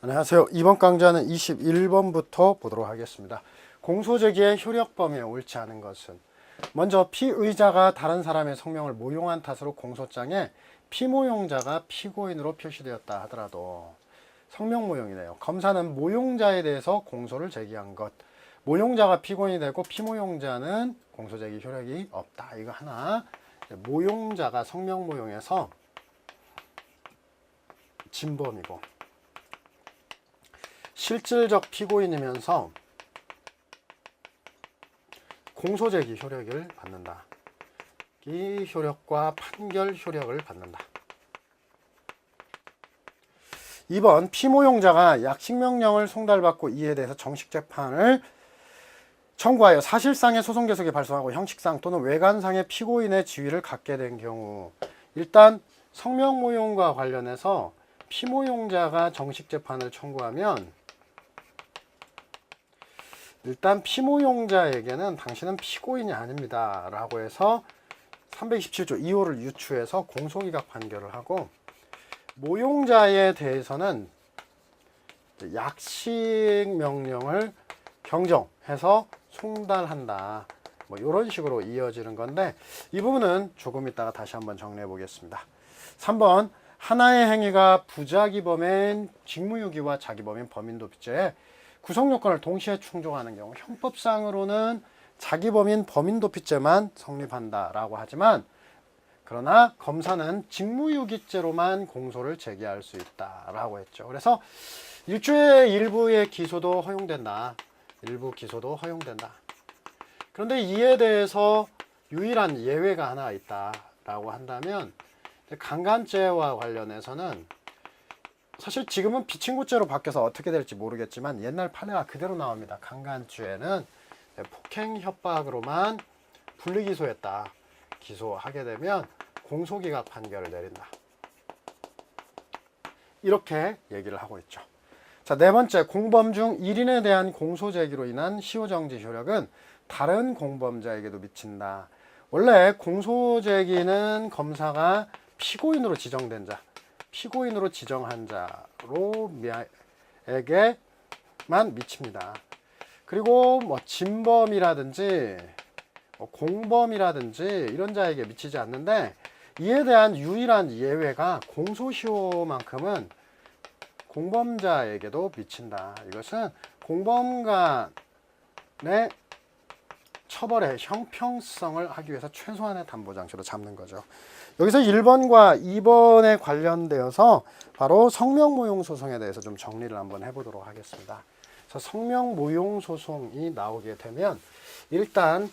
안녕하세요. 이번 강좌는 21번부터 보도록 하겠습니다. 공소제기의 효력 범위에 옳지 않은 것은, 먼저 피의자가 다른 사람의 성명을 모용한 탓으로 공소장에 피모용자가 피고인으로 표시되었다 하더라도, 성명 모용이네요. 검사는 모용자에 대해서 공소를 제기한 것, 모용자가 피고인이 되고 피모용자는 공소제기 효력이 없다. 이거 하나. 모용자가 성명 모용에서 진범이고 실질적 피고인이면서 공소제기 효력을 받는다. 이 효력과 판결 효력을 받는다. 2번 피모용자가 약식명령을 송달받고 이에 대해서 정식 재판을 청구하여 사실상의 소송 계속에 발송하고 형식상 또는 외관상의 피고인의 지위를 갖게 된 경우, 일단 성명모용과 관련해서 피모용자가 정식 재판을 청구하면 일단 피모용자에게는 당신은 피고인이 아닙니다 라고 해서 327조 2호를 유추해서 공소기각 판결을 하고, 모용자에 대해서는 약식명령을 경정해서 송달한다. 뭐 이런 식으로 이어지는 건데, 이 부분은 조금 이따가 다시 한번 정리해 보겠습니다. 3번 하나의 행위가 부자기범인 직무유기와 자기범인 범인도피죄에 구성요건을 동시에 충족하는 경우, 형법상으로는 자기범인 범인도피죄만 성립한다라고 하지만, 그러나 검사는 직무유기죄로만 공소를 제기할 수 있다라고 했죠. 그래서 일주의 일부의 기소도 허용된다. 일부 기소도 허용된다. 그런데 이에 대해서 유일한 예외가 하나 있다라고 한다면, 강간죄와 관련해서는 사실 지금은 비친구죄로 바뀌어서 어떻게 될지 모르겠지만 옛날 판례가 그대로 나옵니다. 강간죄는 폭행 협박으로만 분리기소했다. 기소하게 되면 공소기각 판결을 내린다. 이렇게 얘기를 하고 있죠. 자, 네 번째, 공범 중 1인에 대한 공소제기로 인한 시효정지 효력은 다른 공범자에게도 미친다. 원래 공소제기는 검사가 피고인으로 지정된 자, 피고인으로 지정한 자로에게만 미칩니다. 그리고 뭐 진범이라든지 공범이라든지 이런 자에게 미치지 않는데, 이에 대한 유일한 예외가 공소시효만큼은 공범자에게도 미친다. 이것은 공범 간의 처벌의 형평성을 하기 위해서 최소한의 담보장치로 잡는 거죠. 여기서 1번과 2번에 관련되어서 바로 성명모용소송에 대해서 좀 정리를 한번 해보도록 하겠습니다. 그래서 성명모용소송이 나오게 되면 일단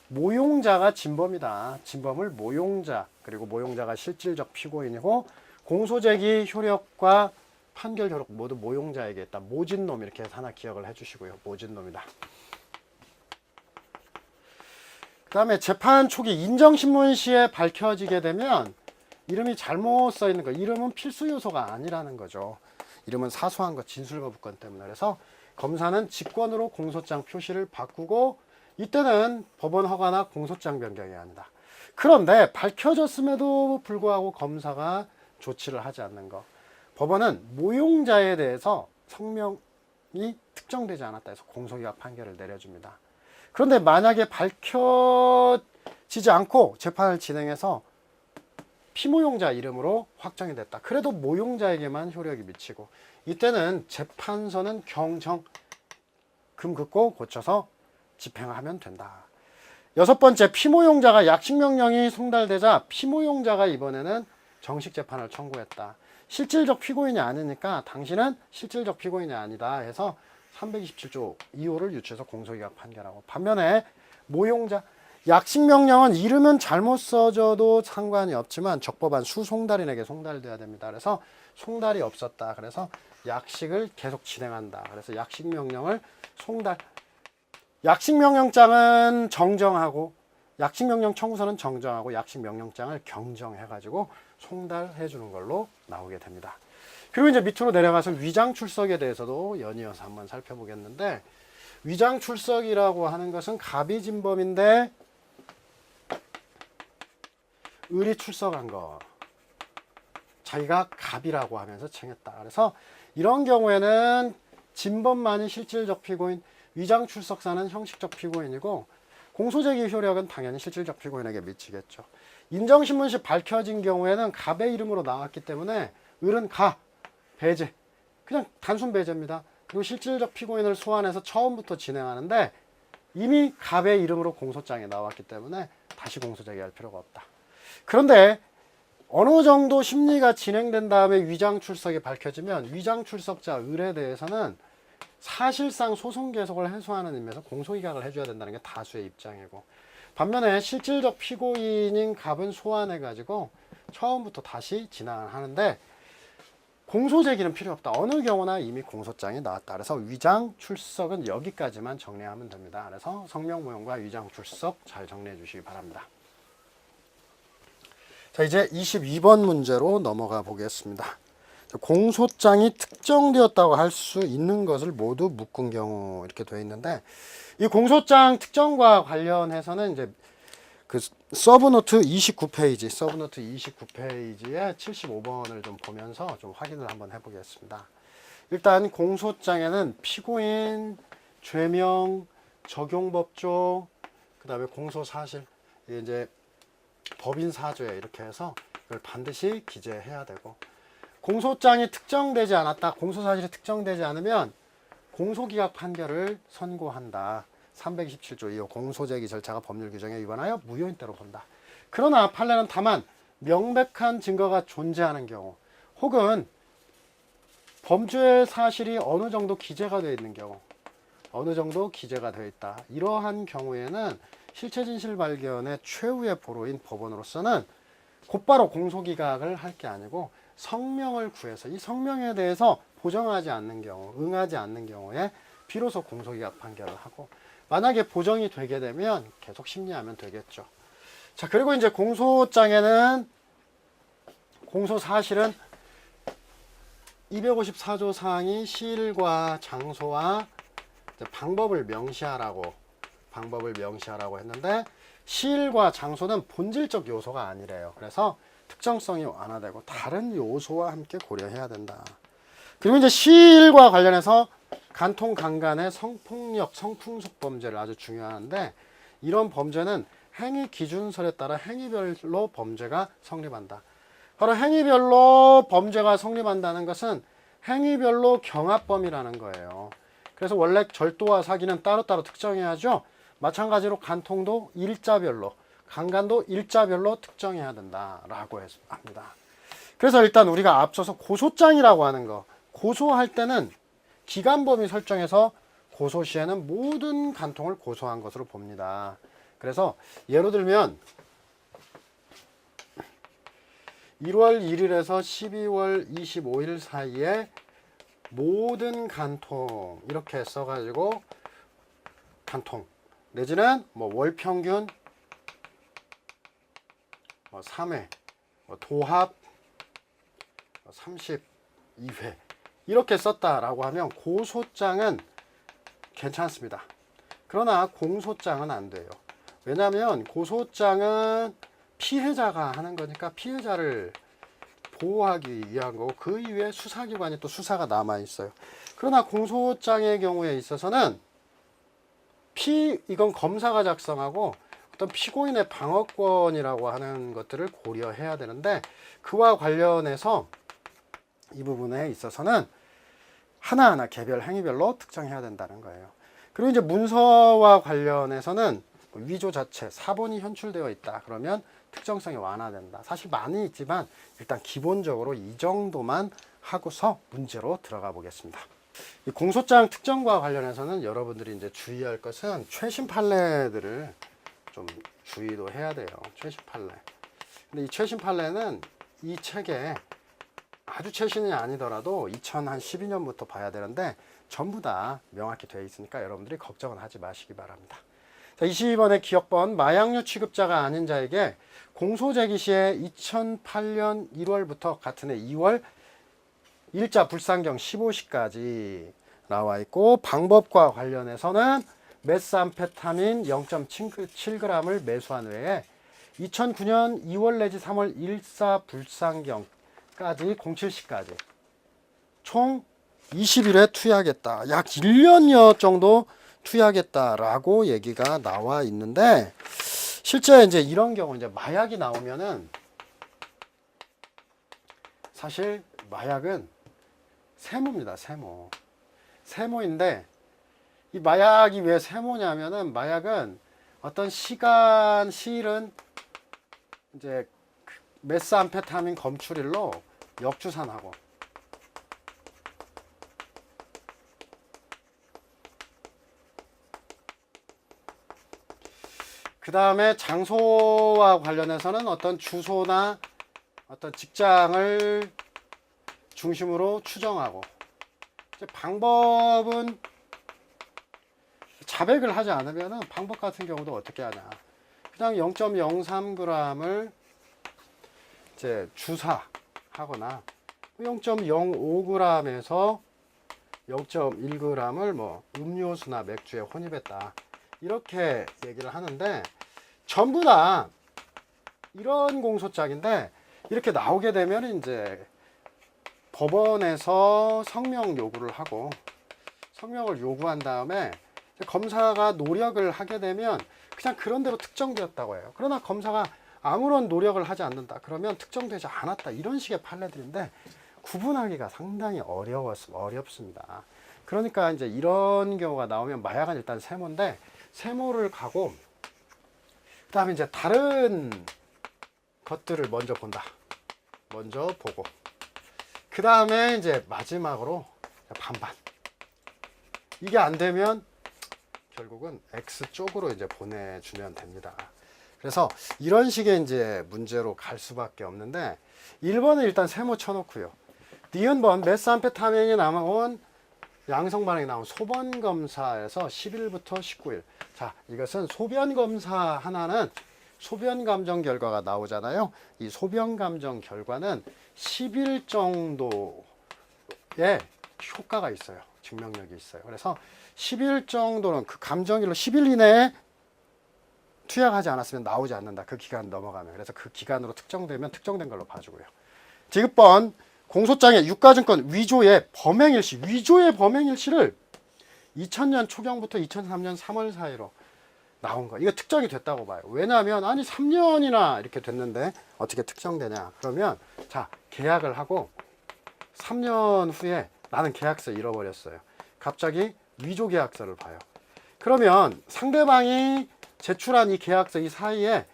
모용자가 진범이다. 진범을 모용자, 그리고 모용자가 실질적 피고인이고 공소제기 효력과 판결 효력 모두 모용자에게 있다. 모진놈 이렇게 해서 하나 기억을 해주시고요. 모진놈이다. 그 다음에 재판 초기 인정신문 시에 밝혀지게 되면 이름이 잘못 써 있는 거, 이름은 필수 요소가 아니라는 거죠. 이름은 사소한 것, 진술거부권 때문에. 그래서 검사는 직권으로 공소장 표시를 바꾸고, 이때는 법원 허가나 공소장 변경이 아니다. 그런데 밝혀졌음에도 불구하고 검사가 조치를 하지 않는 것, 법원은 모용자에 대해서 성명이 특정되지 않았다 해서 공소기각 판결을 내려줍니다. 그런데 만약에 밝혀지지 않고 재판을 진행해서 피모용자 이름으로 확정이 됐다. 그래도 모용자에게만 효력이 미치고, 이때는 재판서는 경정, 금 긋고 고쳐서 집행하면 된다. 6번째, 피모용자가 약식명령이 송달되자 피모용자가 이번에는 정식 재판을 청구했다. 실질적 피고인이 아니니까 당신은 실질적 피고인이 아니다 해서 327조 2호를 유추해서 공소기각 판결하고, 반면에 모용자, 약식명령은 이름은 잘못 써져도 상관이 없지만 적법한 수송달인에게 송달돼야 됩니다. 그래서 송달이 없었다. 그래서 약식을 계속 진행한다. 그래서 약식명령을 송달, 약식명령장은 정정하고, 약식명령 청구서는 정정하고 약식명령장을 경정해가지고 송달해 주는 걸로 나오게 됩니다. 그리고 이제 밑으로 내려가서 위장출석에 대해서도 연이어서 한번 살펴보겠는데, 위장출석이라고 하는 것은 갑이 진범인데 을이 출석한 거, 자기가 갑이라고 하면서 청했다. 그래서 이런 경우에는 진범만이 실질적 피고인, 위장출석사는 형식적 피고인이고 공소제기 효력은 당연히 실질적 피고인에게 미치겠죠. 인정신문시 밝혀진 경우에는 갑의 이름으로 나왔기 때문에 을은 가, 배제, 그냥 단순 배제입니다. 그리고 실질적 피고인을 소환해서 처음부터 진행하는데 이미 갑의 이름으로 공소장에 나왔기 때문에 다시 공소제기할 필요가 없다. 그런데 어느 정도 심리가 진행된 다음에 위장출석이 밝혀지면 위장출석자 을에 대해서는 사실상 소송 계속을 해소하는 의미에서 공소기각을 해줘야 된다는 게 다수의 입장이고, 반면에 실질적 피고인인 갑은 소환해가지고 처음부터 다시 진행하는데 공소제기는 필요 없다. 어느 경우나 이미 공소장이 나왔다. 그래서 위장출석은 여기까지만 정리하면 됩니다. 그래서 성명무용과 위장출석 잘 정리해 주시기 바랍니다. 자, 이제 22번 문제로 넘어가 보겠습니다. 공소장이 특정되었다고 할 수 있는 것을 모두 묶은 경우 이렇게 되어 있는데, 이 공소장 특정과 관련해서는 이제 그 서브노트 29페이지, 서브노트 29페이지에 75번을 좀 보면서 좀 확인을 한번 해보겠습니다. 일단 공소장에는 피고인, 죄명, 적용법조, 그 다음에 공소사실, 이게 이제 법인 사죄 이렇게 해서 이걸 반드시 기재해야 되고, 공소장이 특정되지 않았다, 공소사실이 특정되지 않으면 공소기각 판결을 선고한다. 327조 2호 공소제기 절차가 법률 규정에 위반하여 무효인대로 본다. 그러나 판례는 다만 명백한 증거가 존재하는 경우 혹은 범죄 사실이 어느 정도 기재가 되어 있는 경우, 어느 정도 기재가 되어 있다. 이러한 경우에는 실체 진실 발견의 최후의 보루인 법원으로서는 곧바로 공소기각을 할 게 아니고 성명을 구해서 이 성명에 대해서 보정하지 않는 경우, 응하지 않는 경우에 비로소 공소기각 판결을 하고, 만약에 보정이 되게 되면 계속 심리하면 되겠죠. 자, 그리고 이제 공소장에는 공소사실은 254조 사항이 시일과 장소와 방법을 명시하라고 했는데, 시일과 장소는 본질적 요소가 아니래요. 그래서 특정성이 완화되고 다른 요소와 함께 고려해야 된다. 그리고 이제 시일과 관련해서 간통 강간의 성폭력, 성풍속 범죄를 아주 중요한데, 이런 범죄는 행위 기준설에 따라 행위별로 범죄가 성립한다. 바로 행위별로 범죄가 성립한다는 것은 행위별로 경합범이라는 거예요. 그래서 원래 절도와 사기는 따로따로 특정해야죠. 마찬가지로 간통도 일자별로, 강간도 일자별로 특정해야 된다라고 합니다. 그래서 일단 우리가 앞서서 고소장이라고 하는 거, 고소할 때는 기간범위 설정해서 고소 시에는 모든 간통을 고소한 것으로 봅니다. 그래서 예로 들면 1월 1일에서 12월 25일 사이에 모든 간통 이렇게 써가지고 간통 내지는 뭐 월평균 3회 도합 32회 이렇게 썼다라고 하면 고소장은 괜찮습니다. 그러나 공소장은 안 돼요. 왜냐하면 고소장은 피해자가 하는 거니까 피해자를 보호하기 위한 거고, 그 이후에 수사기관이 또 수사가 남아 있어요. 그러나 공소장의 경우에 있어서는 이건 검사가 작성하고 어떤 피고인의 방어권이라고 하는 것들을 고려해야 되는데, 그와 관련해서 이 부분에 있어서는 하나하나 개별 행위별로 특정해야 된다는 거예요. 그리고 이제 문서와 관련해서는 위조 자체, 사본이 현출되어 있다. 그러면 특정성이 완화된다. 사실 많이 있지만 일단 기본적으로 이 정도만 하고서 문제로 들어가 보겠습니다. 이 공소장 특정과 관련해서는 여러분들이 이제 주의할 것은 최신 판례들을 좀 주의도 해야 돼요. 최신 판례. 근데 이 최신 판례는 이 책에 아주 최신이 아니더라도 2012년부터 봐야 되는데 전부 다 명확히 되어 있으니까 여러분들이 걱정은 하지 마시기 바랍니다. 자, 22번의 기억번, 마약류 취급자가 아닌 자에게 공소제기 시에 2008년 1월부터 같은 해 2월 일자 불상경 15시까지 나와 있고, 방법과 관련해서는 메스암페타민 0.7g을 매수한 외에 2009년 2월 내지 3월 일사 불상경까지 07시까지 총 20일에 투여하겠다. 약 1년여 정도 투여하겠다라고 얘기가 나와 있는데, 실제 이제 이런 경우 이제 마약이 나오면은 사실 마약은 세모입니다. 세모. 세모인데 이 마약이 왜 세모냐면은 마약은 어떤 시일은 이제 메스암페타민 검출일로 역주산하고 그 다음에 장소와 관련해서는 어떤 주소나 어떤 직장을 중심으로 추정하고, 이제 방법은 자백을 하지 않으면 방법 같은 경우도 어떻게 하냐, 그냥 0.03g을 이제 주사하거나 0.05g에서 0.1g을 뭐 음료수나 맥주에 혼입했다 이렇게 얘기를 하는데, 전부 다 이런 공소장인데 이렇게 나오게 되면 이제 법원에서 성명 요구를 하고, 성명을 요구한 다음에 검사가 노력을 하게 되면 그냥 그런 대로 특정되었다고 해요. 그러나 검사가 아무런 노력을 하지 않는다 그러면 특정되지 않았다, 이런 식의 판례들인데 구분하기가 상당히 어렵습니다. 그러니까 이제 이런 경우가 나오면 마약은 일단 세모인데, 세모를 가고 그 다음에 이제 다른 것들을 먼저 본다. 먼저 보고 그 다음에 이제 마지막으로 반반. 이게 안 되면 결국은 X 쪽으로 이제 보내주면 됩니다. 그래서 이런 식의 이제 문제로 갈 수밖에 없는데, 1번은 일단 세모 쳐놓고요. 니은번 메스암페타민이 나온 양성 반응이 나온 소변 검사에서 10일부터 19일. 자, 이것은 소변 검사 하나는 소변 감정 결과가 나오잖아요. 이 소변 감정 결과는 10일 정도의 효과가 있어요. 증명력이 있어요. 그래서 10일 정도는 그 감정일로 10일 이내에 투약하지 않았으면 나오지 않는다. 그 기간 넘어가면. 그래서 그 기간으로 특정되면 특정된 걸로 봐주고요. 지급번 공소장에 유가증권 위조의 범행일시, 위조의 범행일시를 2000년 초경부터 2003년 3월 사이로 나온 거. 이거 특정이 됐다고 봐요. 왜냐하면 아니 3년이나 이렇게 됐는데 어떻게 특정되냐. 그러면 자, 계약을 하고 3년 후에 나는 계약서 잃어버렸어요. 갑자기 위조 계약서를 봐요. 그러면 상대방이 제출한 이 계약서 이 사이에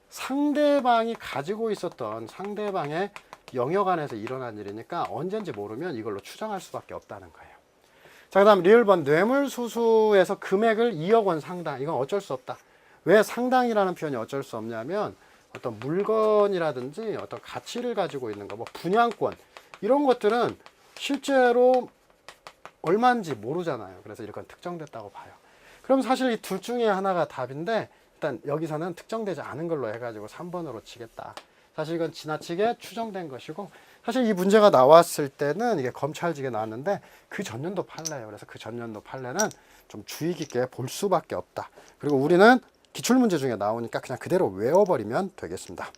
상대방이 가지고 있었던 상대방의 영역 안에서 일어난 일이니까 언젠지 모르면 이걸로 추정할 수밖에 없다는 거예요. 자, 그 다음 리을번 뇌물수수에서 금액을 2억 원 상당. 이건 어쩔 수 없다. 왜 상당이라는 표현이 어쩔 수 없냐면 어떤 물건이라든지 어떤 가치를 가지고 있는 거, 뭐 분양권 이런 것들은 실제로 얼마인지 모르잖아요. 그래서 이건 특정됐다고 봐요. 그럼 사실 이 둘 중에 하나가 답인데 일단 여기서는 특정되지 않은 걸로 해가지고 3번으로 치겠다. 사실 이건 지나치게 추정된 것이고, 사실 이 문제가 나왔을 때는 이게 검찰직에 나왔는데 그 전년도 판례예요. 그래서 그 전년도 판례는 좀 주의 깊게 볼 수밖에 없다. 그리고 우리는 기출문제 중에 나오니까 그냥 그대로 외워버리면 되겠습니다.